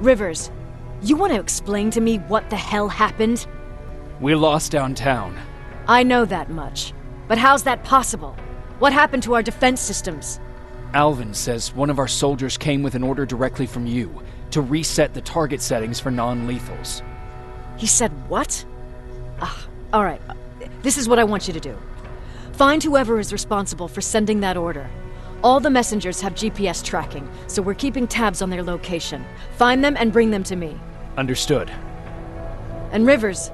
Rivers, you want to explain to me what the hell happened? We lost downtown. I know that much. But how's that possible? What happened to our defense systems? Alvin says one of our soldiers came with an order directly from you to reset the target settings for non-lethals. He said what? Alright, this is what I want you to do. Find whoever is responsible for sending that order. All the messengers have GPS tracking, so we're keeping tabs on their location. Find them and bring them to me. Understood. And Rivers,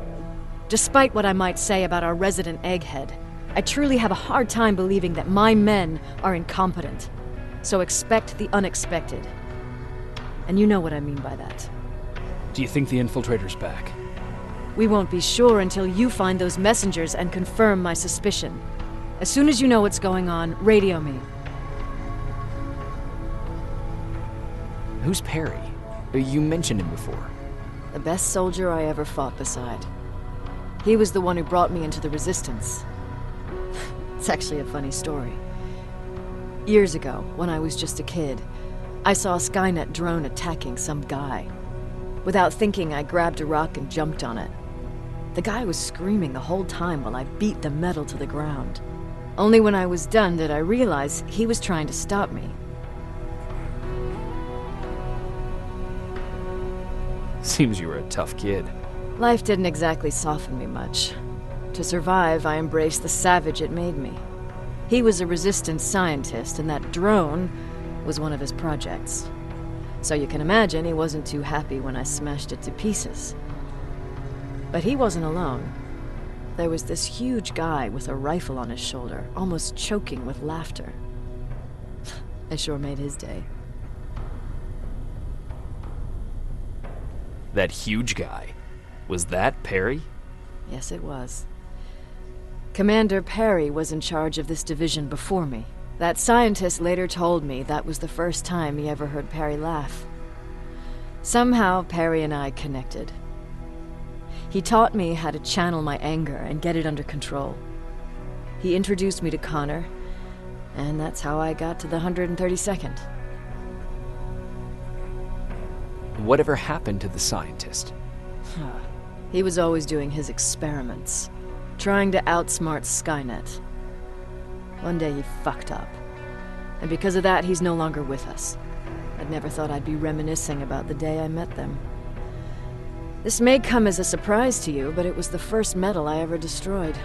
despite what I might say about our resident egghead, I truly have a hard time believing that my men are incompetent. So expect the unexpected. And you know what I mean by that. Do you think the infiltrator's back? We won't be sure until you find those messengers and confirm my suspicion. As soon as you know what's going on, radio me. Who's Perry? You mentioned him before. The best soldier I ever fought beside. He was the one who brought me into the Resistance. It's actually a funny story. Years ago, when I was just a kid, I saw a Skynet drone attacking some guy. Without thinking, I grabbed a rock and jumped on it. The guy was screaming the whole time while I beat the metal to the ground. Only when I was done did I realize he was trying to stop me. Seems you were a tough kid. Life didn't exactly soften me much. To survive, I embraced the savage it made me. He was a Resistance scientist, and that drone was one of his projects. So you can imagine he wasn't too happy when I smashed it to pieces. But he wasn't alone. There was this huge guy with a rifle on his shoulder, almost choking with laughter. I sure made his day. That huge guy. Was that Perry? Yes, it was. Commander Perry was in charge of this division before me. That scientist later told me that was the first time he ever heard Perry laugh. Somehow, Perry and I connected. He taught me how to channel my anger and get it under control. He introduced me to Connor, and that's how I got to the 132nd. Whatever happened to the scientist? He was always doing his experiments, trying to outsmart Skynet. One day he fucked up, and because of that he's no longer with us. I'd never thought I'd be reminiscing about the day I met them. This may come as a surprise to you, but it was the first metal I ever destroyed.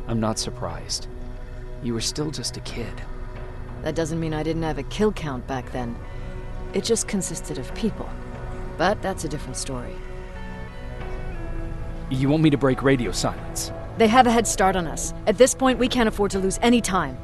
I'm not surprised. You were still just a kid. That doesn't mean I didn't have a kill count back then. It just consisted of people. But that's a different story. You want me to break radio silence? They have a head start on us. At this point, we can't afford to lose any time.